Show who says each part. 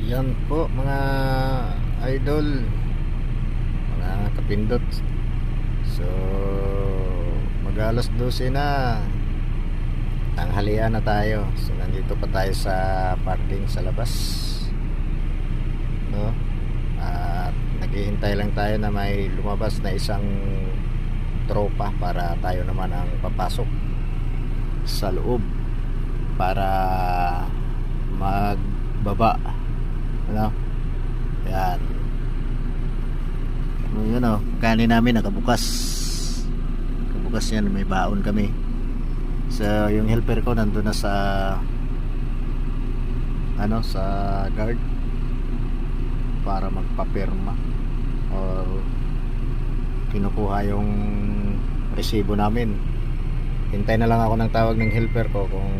Speaker 1: Yan po mga idol, mga kapindot. So mag-alas 12 na, tanghalian na tayo. So nandito pa tayo sa parking sa labas, no? At naghihintay lang tayo na may lumabas na isang tropa para tayo naman ang papasok sa loob para magbaba, ano? Yan. Yun o, kanin namin nakabukas. Nakabukas yan, may baon kami. So yung helper ko nandun na sa sa guard para magpapirma or kinukuha yung resibo namin. Hintay na lang ako ng tawag ng helper ko kung